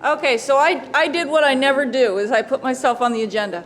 Okay, so I did what I never do, is I put myself on the agenda.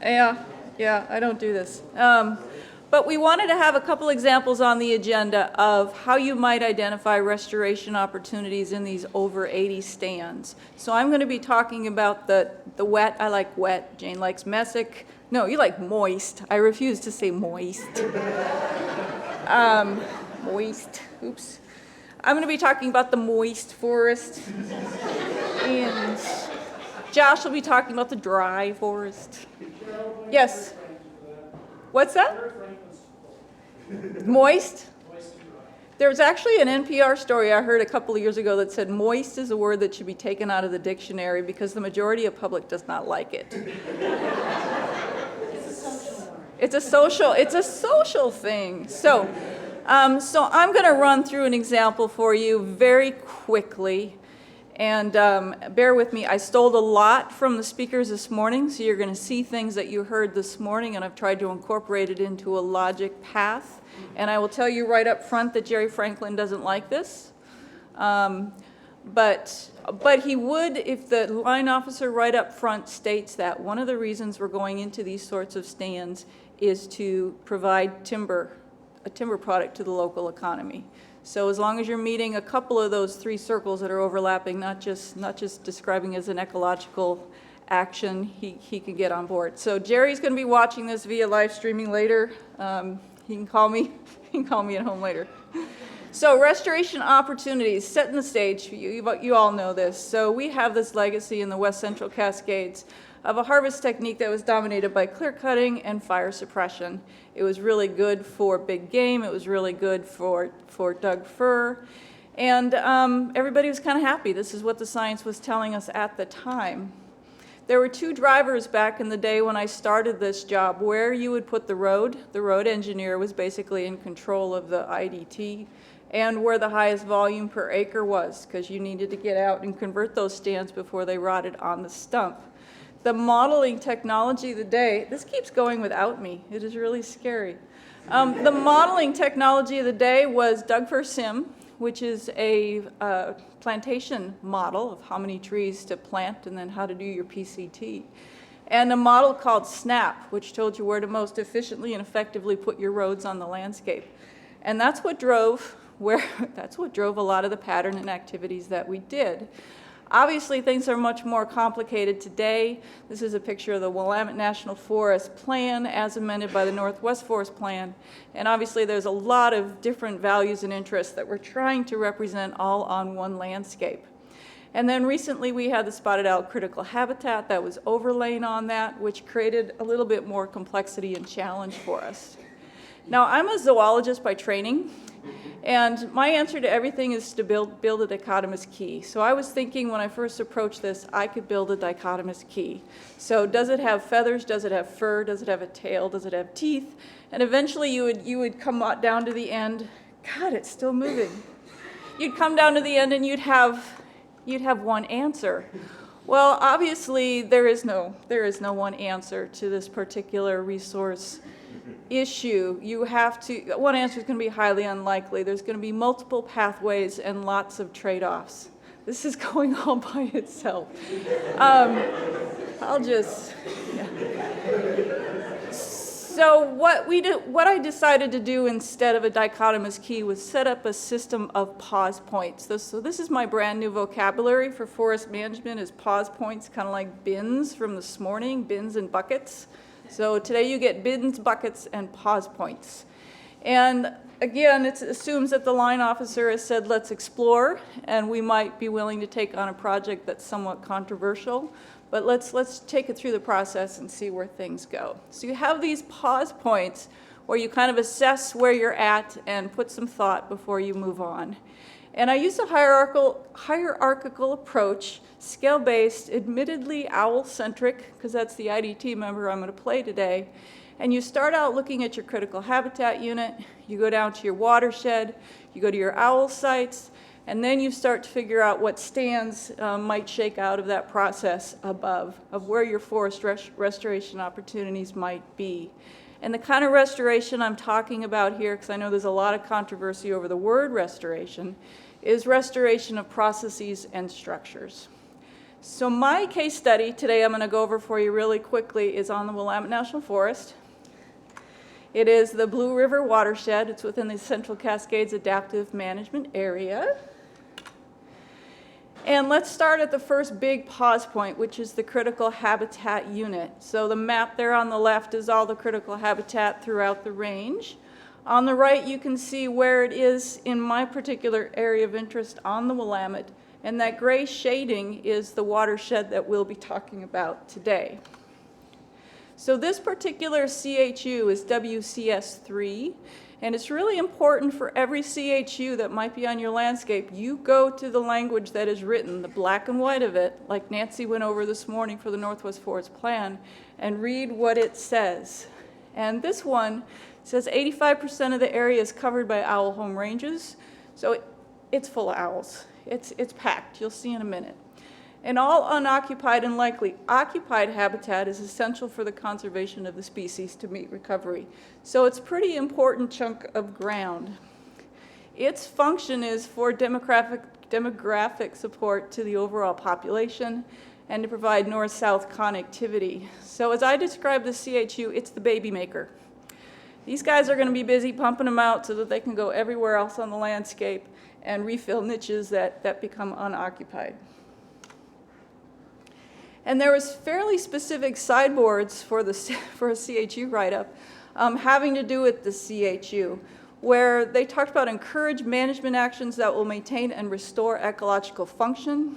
Yeah, I don't do this. But we wanted to have a couple examples on the agenda of how you might identify restoration opportunities in these over 80 stands. So I'm going to be talking about the wet. I like wet. Jane likes messic. No, you like moist. I refuse to say moist. Moist. Oops. I'm going to be talking about the moist forest. And Josh will be talking about the dry forest. Yes. What's that? Moist? There's actually an NPR story I heard a couple of years ago that said moist is a word that should be taken out of the dictionary because the majority of public does not like it. It's a social thing. So I'm going to run through an example for you very quickly. And bear with me, I stole a lot from the speakers this morning, so you're going to see things that you heard this morning, and I've tried to incorporate it into a logic path. And I will tell you right up front that Jerry Franklin doesn't like this. But he would if the line officer right up front states that one of the reasons we're going into these sorts of stands is to provide a timber product to the local economy. So as long as you're meeting a couple of those three circles that are overlapping, not just describing as an ecological action, he can get on board. So Jerry's going to be watching this via live streaming later. He can call me. He can call me at home later. So restoration opportunities, setting the stage for you. You all know this. So we have this legacy in the West Central Cascades of a harvest technique that was dominated by clear cutting and fire suppression. It was really good for big game. It was really good for Doug fir. And everybody was kind of happy. This is what the science was telling us at the time. There were two drivers back in the day when I started this job, where you would put the road. The road engineer was basically in control of the IDT, and where the highest volume per acre was, because you needed to get out and convert those stands before they rotted on the stump. The modeling technology of the day, this keeps going without me. It is really scary. The modeling technology of the day was Doug fir Sim, which is a plantation model of how many trees to plant and then how to do your PCT. And a model called SNAP, which told you where to most efficiently and effectively put your roads on the landscape. And that's what drove a lot of the pattern and activities that we did. Obviously, things are much more complicated today. This is a picture of the Willamette National Forest Plan as amended by the Northwest Forest Plan. And obviously, there's a lot of different values and interests that we're trying to represent all on one landscape. And then recently, we had the spotted owl critical habitat that was overlain on that, which created a little bit more complexity and challenge for us. Now, I'm a zoologist by training. And my answer to everything is to build a dichotomous key. So I was thinking when I first approached this, I could build a dichotomous key. So does it have feathers? Does it have fur? Does it have a tail? Does it have teeth? And eventually you would come down to the end. God, it's still moving. You'd come down to the end and you'd have one answer. Well, obviously there is no one answer to this particular resource issue. One answer is going to be highly unlikely. There's going to be multiple pathways and lots of trade-offs. This is going all by itself. So what I decided to do instead of a dichotomous key was set up a system of pause points. So this is my brand new vocabulary for forest management, is pause points, kind of like bins from this morning, bins and buckets. So today you get bins, buckets, and pause points. And again, it assumes that the line officer has said, let's explore, and we might be willing to take on a project that's somewhat controversial, but let's take it through the process and see where things go. So you have these pause points where you kind of assess where you're at and put some thought before you move on. And I use a hierarchical approach, scale-based, admittedly owl-centric, because that's the IDT member I'm going to play today. And you start out looking at your critical habitat unit, you go down to your watershed, you go to your owl sites, and then you start to figure out what stands might shake out of that process above, of where your forest restoration opportunities might be. And the kind of restoration I'm talking about here, because I know there's a lot of controversy over the word restoration, is restoration of processes and structures. So my case study today I'm going to go over for you really quickly is on the Willamette National Forest. It is the Blue River watershed. It's within the Central Cascades Adaptive Management Area. And let's start at the first big pause point, which is the critical habitat unit. So the map there on the left is all the critical habitat throughout the range. On the right, you can see where it is in my particular area of interest on the Willamette, and that gray shading is the watershed that we'll be talking about today. So this particular CHU is WCS3, and it's really important for every CHU that might be on your landscape, you go to the language that is written, the black and white of it, like Nancy went over this morning for the Northwest Forest Plan, and read what it says. And this one says 85% of the area is covered by owl home ranges, so it's full of owls. It's packed, you'll see in a minute. And all unoccupied and likely occupied habitat is essential for the conservation of the species to meet recovery. So it's a pretty important chunk of ground. Its function is for demographic support to the overall population and to provide north-south connectivity. So as I describe the CHU, it's the baby maker. These guys are going to be busy pumping them out so that they can go everywhere else on the landscape and refill niches that become unoccupied. And there was fairly specific sideboards for a CHU write-up having to do with the CHU, where they talked about encourage management actions that will maintain and restore ecological function,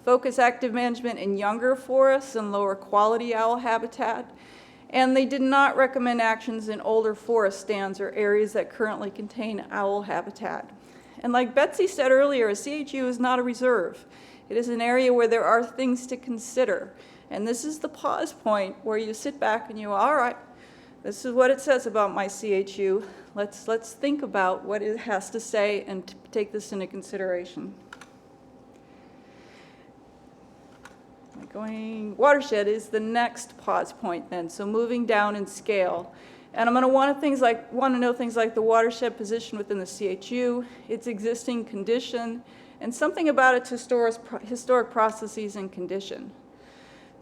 focus active management in younger forests and lower quality owl habitat, and they did not recommend actions in older forest stands or areas that currently contain owl habitat. And like Betsy said earlier, a CHU is not a reserve. It is an area where there are things to consider. And this is the pause point where you sit back and you, all right, this is what it says about my CHU. Let's think about what it has to say and take this into consideration. Watershed is the next pause point then, so moving down in scale. And I'm going to want to know things like the watershed position within the CHU, its existing condition, and something about its historic processes and condition.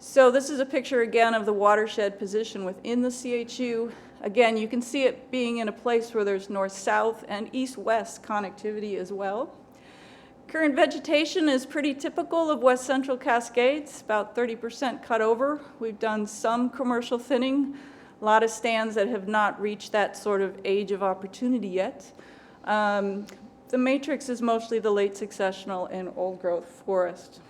So this is a picture again of the watershed position within the CHU. Again, you can see it being in a place where there's north-south and east-west connectivity as well. Current vegetation is pretty typical of West Central Cascades, about 30% cut over. We've done some commercial thinning, a lot of stands that have not reached that sort of age of opportunity yet. The matrix is mostly the late successional and old growth forest.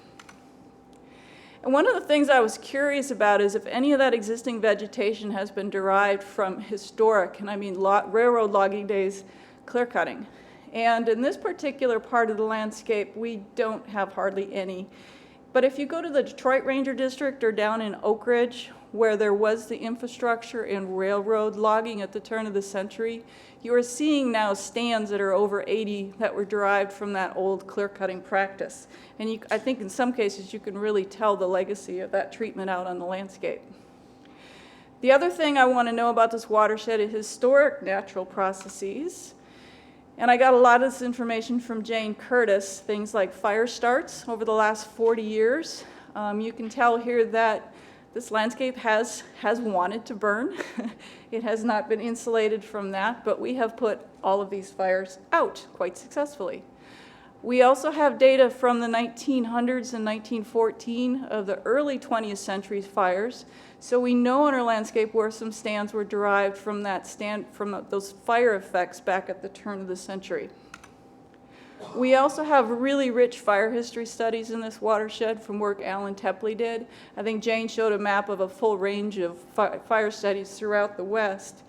And one of the things I was curious about is if any of that existing vegetation has been derived from historic, and I mean railroad logging days, clear cutting. And in this particular part of the landscape, we don't have hardly any. But if you go to the Detroit Ranger District or down in Oak Ridge, where there was the infrastructure and railroad logging at the turn of the century, you are seeing now stands that are over 80 that were derived from that old clear-cutting practice. And I think in some cases you can really tell the legacy of that treatment out on the landscape. The other thing I want to know about this watershed is historic natural processes. And I got a lot of this information from Jane Curtis, things like fire starts over the last 40 years. You can tell here that this landscape has wanted to burn. It has not been insulated from that, but we have put all of these fires out quite successfully. We also have data from the 1900s and 1914 of the early 20th century fires. So we know in our landscape where some stands were derived from those fire effects back at the turn of the century. We also have really rich fire history studies in this watershed from work Alan Tepley did. I think Jane showed a map of a full range of fire studies throughout the West.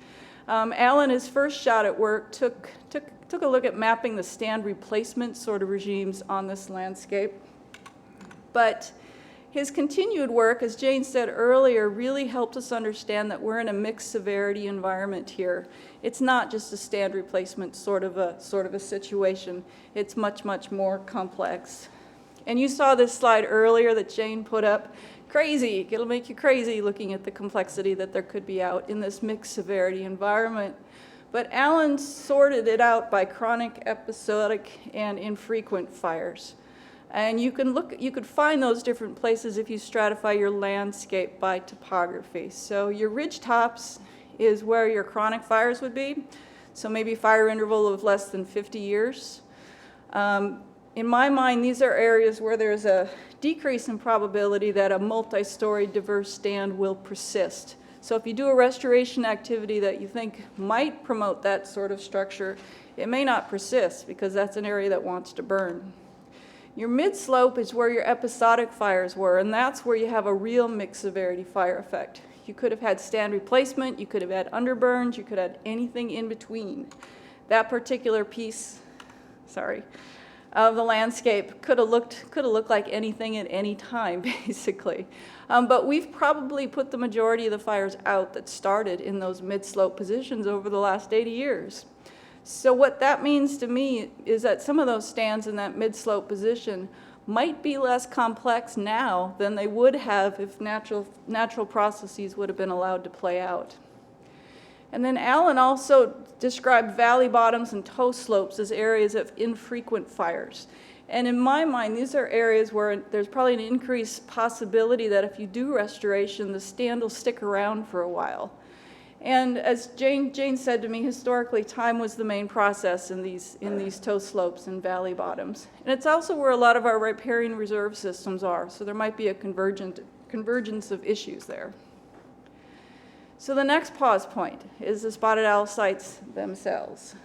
Alan, his first shot at work, took a look at mapping the stand replacement sort of regimes on this landscape. But his continued work, as Jane said earlier, really helped us understand that we're in a mixed severity environment here. It's not just a stand replacement sort of a situation. It's much, much more complex. And you saw this slide earlier that Jane put up. Crazy, it'll make you crazy looking at the complexity that there could be out in this mixed severity environment. But Alan sorted it out by chronic, episodic, and infrequent fires. And you could find those different places if you stratify your landscape by topography. So your ridge tops is where your chronic fires would be. So maybe fire interval of less than 50 years. In my mind, these are areas where there's a decrease in probability that a multi-story diverse stand will persist. So if you do a restoration activity that you think might promote that sort of structure, it may not persist because that's an area that wants to burn. Your mid-slope is where your episodic fires were, and that's where you have a real mixed severity fire effect. You could have had stand replacement, you could have had underburns, you could have had anything in between. That particular piece, of the landscape could have looked like anything at any time, basically. But we've probably put the majority of the fires out that started in those mid-slope positions over the last 80 years. So what that means to me is that some of those stands in that mid-slope position might be less complex now than they would have if natural processes would have been allowed to play out. And then Alan also described valley bottoms and toe slopes as areas of infrequent fires. And in my mind, these are areas where there's probably an increased possibility that if you do restoration, the stand will stick around for a while. And as Jane said to me, historically, time was the main process in these toe slopes and valley bottoms. And it's also where a lot of our riparian reserve systems are, so there might be a convergence of issues there. So the next pause point is the spotted owl sites themselves.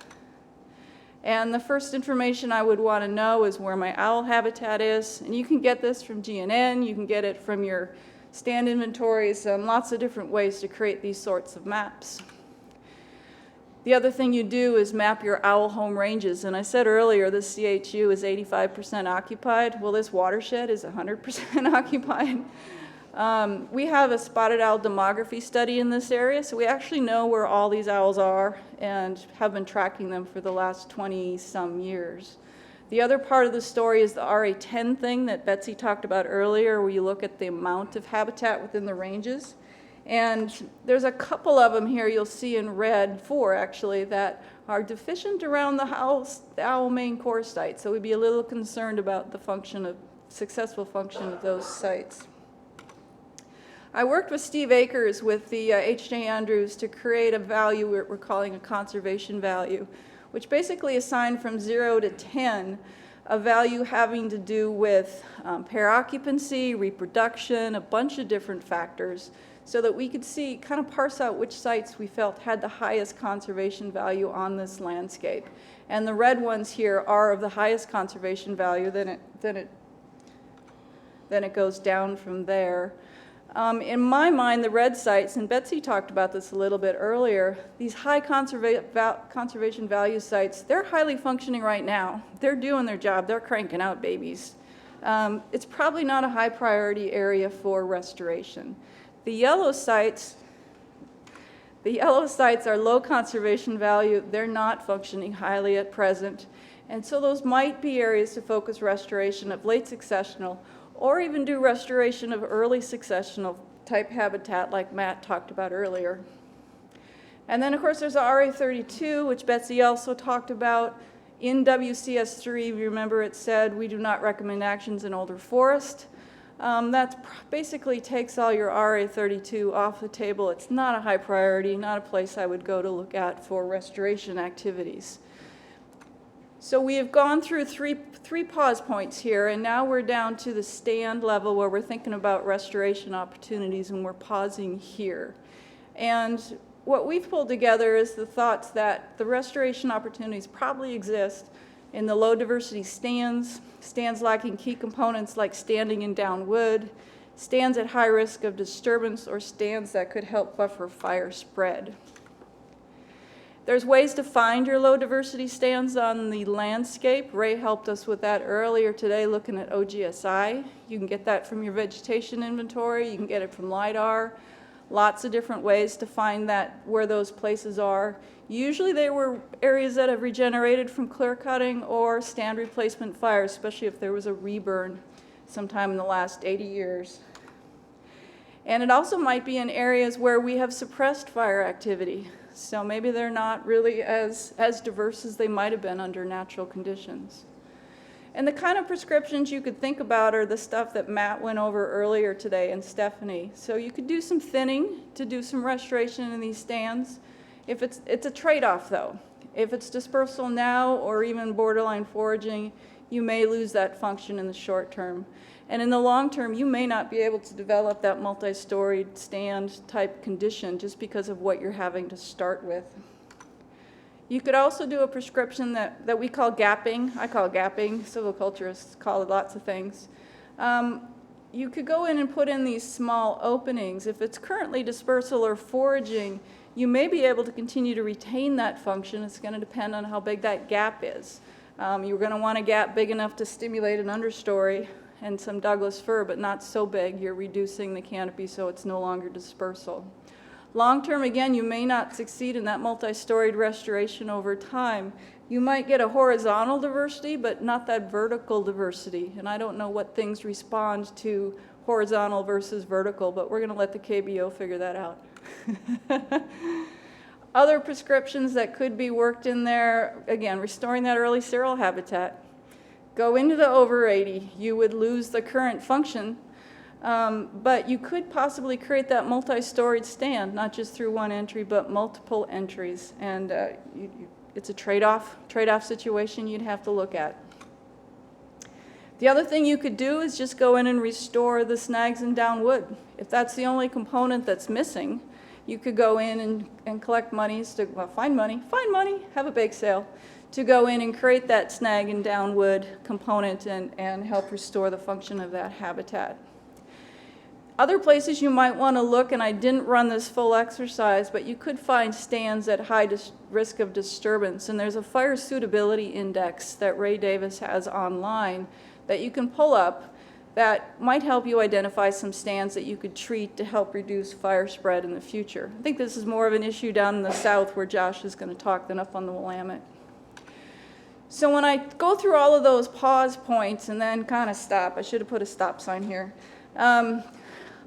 And the first information I would want to know is where my owl habitat is. And you can get this from GNN, you can get it from your stand inventories, and lots of different ways to create these sorts of maps. The other thing you do is map your owl home ranges. And I said earlier, this CHU is 85% occupied. Well, this watershed is 100% occupied. We have a spotted owl demography study in this area, so we actually know where all these owls are and have been tracking them for the last 20-some years. The other part of the story is the RA10 thing that Betsy talked about earlier, where you look at the amount of habitat within the ranges. And there's a couple of them here you'll see in red, 4 actually, that are deficient around the owl main core site. So we'd be a little concerned about the successful function of those sites. I worked with Steve Akers with the H.J. Andrews to create a value we're calling a conservation value, which basically assigned from 0 to 10 a value having to do with pair occupancy, reproduction, a bunch of different factors, so that we could see, kind of parse out which sites we felt had the highest conservation value on this landscape. And the red ones here are of the highest conservation value, then it goes down from there. In my mind, the red sites, and Betsy talked about this a little bit earlier, these high conservation value sites, they're highly functioning right now. They're doing their job. They're cranking out babies. It's probably not a high priority area for restoration. The yellow sites are low conservation value. They're not functioning highly at present. And so those might be areas to focus restoration of late successional, or even do restoration of early successional type habitat like Matt talked about earlier. And then of course there's the RA32, which Betsy also talked about. In WCS3, remember it said we do not recommend actions in older forest. That basically takes all your RA32 off the table. It's not a high priority, not a place I would go to look at for restoration activities. So we have gone through three pause points here, and now we're down to the stand level where we're thinking about restoration opportunities, and we're pausing here. And what we've pulled together is the thoughts that the restoration opportunities probably exist in the low diversity stands lacking key components like standing in down wood, stands at high risk of disturbance, or stands that could help buffer fire spread. There's ways to find your low diversity stands on the landscape. Ray helped us with that earlier today looking at OGSI. You can get that from your vegetation inventory. You can get it from LIDAR. Lots of different ways to find that where those places are. Usually they were areas that have regenerated from clear cutting or stand replacement fires, especially if there was a reburn sometime in the last 80 years. And it also might be in areas where we have suppressed fire activity. So maybe they're not really as diverse as they might have been under natural conditions. And the kind of prescriptions you could think about are the stuff that Matt went over earlier today and Stephanie. So you could do some thinning to do some restoration in these stands. If it's a trade-off though. If it's dispersal now or even borderline foraging, you may lose that function in the short term. And in the long term, you may not be able to develop that multi-storied stand type condition just because of what you're having to start with. You could also do a prescription that we call gapping. I call it gapping. Silviculturists call it lots of things. You could go in and put in these small openings. If it's currently dispersal or foraging, you may be able to continue to retain that function. It's going to depend on how big that gap is. You're going to want a gap big enough to stimulate an understory and some Douglas fir, but not so big you're reducing the canopy so it's no longer dispersal. Long term, again, you may not succeed in that multi-storied restoration over time. You might get a horizontal diversity, but not that vertical diversity. And I don't know what things respond to horizontal versus vertical, but we're going to let the KBO figure that out. Other prescriptions that could be worked in there, again, restoring that early cereal habitat. Go into the over 80, you would lose the current function. But you could possibly create that multi-storied stand, not just through one entry, but multiple entries. And it's a trade-off situation you'd have to look at. The other thing you could do is just go in and restore the snags and down wood. If that's the only component that's missing, you could go in and collect monies to, well, find money, have a bake sale, to go in and create that snag and down wood component and help restore the function of that habitat. Other places you might want to look, and I didn't run this full exercise, but you could find stands at high risk of disturbance. And there's a fire suitability index that Ray Davis has online that you can pull up that might help you identify some stands that you could treat to help reduce fire spread in the future. I think this is more of an issue down in the south where Josh is going to talk than up on the Willamette. So when I go through all of those pause points and then kind of stop, I should have put a stop sign here.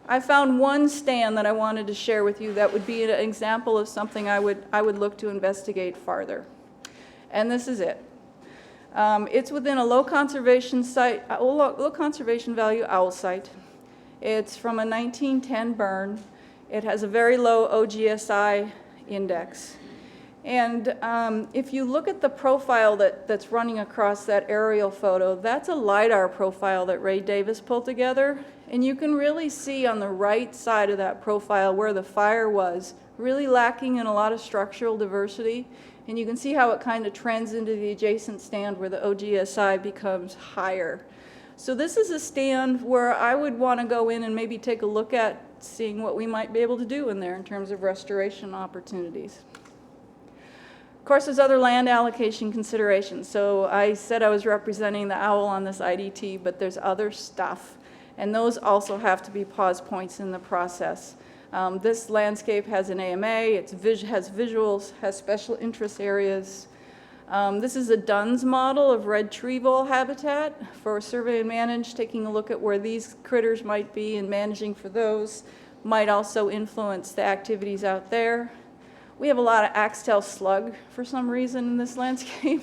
I found one stand that I wanted to share with you that would be an example of something I would look to investigate farther. And this is it. It's within a low conservation site, low conservation value owl site. It's from a 1910 burn. It has a very low OGSI index. And if you look at the profile that's running across that aerial photo, that's a LiDAR profile that Ray Davis pulled together. And you can really see on the right side of that profile where the fire was, really lacking in a lot of structural diversity. And you can see how it kind of trends into the adjacent stand where the OGSI becomes higher. So this is a stand where I would want to go in and maybe take a look at seeing what we might be able to do in there in terms of restoration opportunities. Of course, there's other land allocation considerations. So I said I was representing the owl on this IDT, but there's other stuff. And those also have to be pause points in the process. This landscape has an AMA, has visuals, has special interest areas. This is a Dunn's model of red tree vole habitat for survey and manage, taking a look at where these critters might be and managing for those might also influence the activities out there. We have a lot of axtail slug for some reason in this landscape.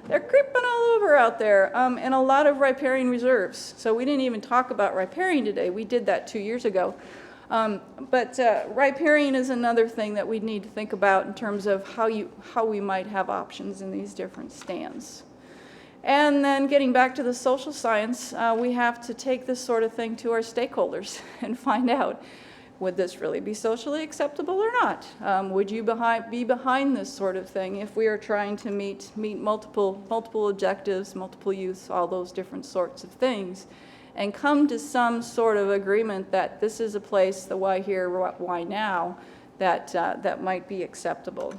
They're creeping all over out there, and a lot of riparian reserves. So we didn't even talk about riparian today. We did that 2 years ago. But riparian is another thing that we need to think about in terms of how we might have options in these different stands. And then getting back to the social science, we have to take this sort of thing to our stakeholders and find out, would this really be socially acceptable or not? Would you be behind this sort of thing if we are trying to meet multiple objectives, multiple use, all those different sorts of things, and come to some sort of agreement that this is a place, the why here, why now, that might be acceptable.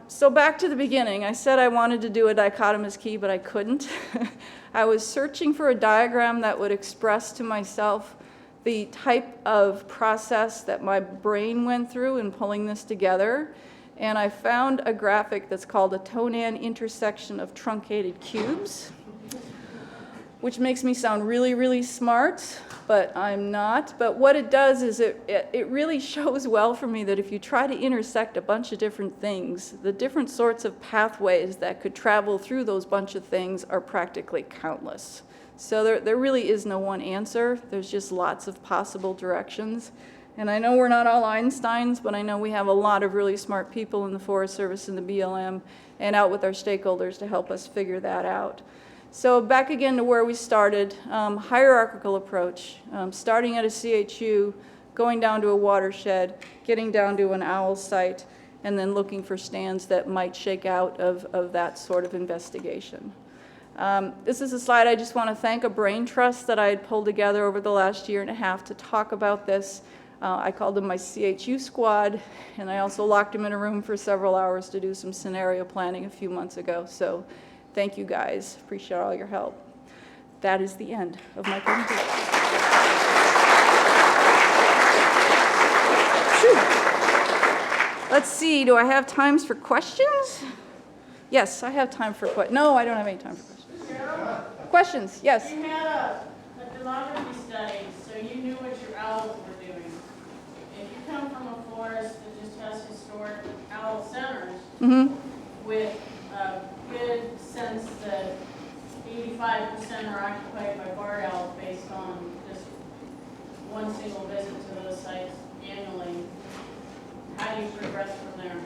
So back to the beginning, I said I wanted to do a dichotomous key, but I couldn't. I was searching for a diagram that would express to myself the type of process that my brain went through in pulling this together. And I found a graphic that's called a Tonan intersection of truncated cubes, which makes me sound really, really smart. but I'm not. But what it does is it really shows well for me that if you try to intersect a bunch of different things, the different sorts of pathways that could travel through those bunch of things are practically countless. So there really is no one answer. There's just lots of possible directions. And I know we're not all Einsteins, but I know we have a lot of really smart people in the Forest Service and the BLM and out with our stakeholders to help us figure that out. So back again to where we started, hierarchical approach, starting at a CHU, going down to a watershed, getting down to an owl site, and then looking for stands that might shake out of that sort of investigation. This is a slide I just want to thank a brain trust that I had pulled together over the last year and a half to talk about this. I called them my CHU squad, and I also locked them in a room for several hours to do some scenario planning a few months ago. So thank you guys. Appreciate all your help. That is the end of my presentation. Let's see, do I have times for questions? Yes, I have time for questions. No, I don't have any time for questions. Cheryl, Questions, yes. you had a demography study, so you knew what your owls were doing. If you come from a forest that just has historic owl centers with a good sense that 85% are occupied by barred owls based on just one single visit to those sites annually, how do you progress from there?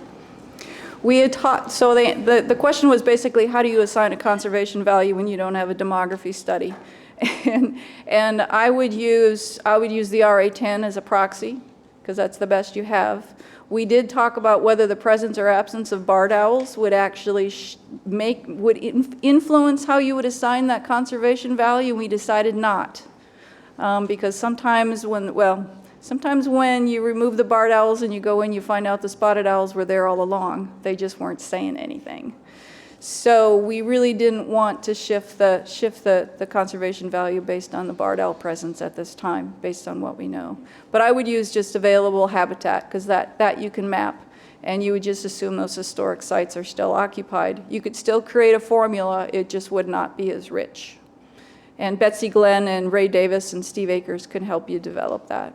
We had taught, so the question was basically, how do you assign a conservation value when you don't have a demography study? And I would use the RA10 as a proxy, because that's the best you have. We did talk about whether the presence or absence of barred owls would actually influence how you would assign that conservation value, and we decided not. Because sometimes when you remove the barred owls and you go in, you find out the spotted owls were there all along. They just weren't saying anything. So we really didn't want to shift the conservation value based on the barred owl presence at this time, based on what we know. But I would use just available habitat, because that you can map, and you would just assume those historic sites are still occupied. You could still create a formula, it just would not be as rich. And Betsy Glenn and Ray Davis and Steve Akers can help you develop that.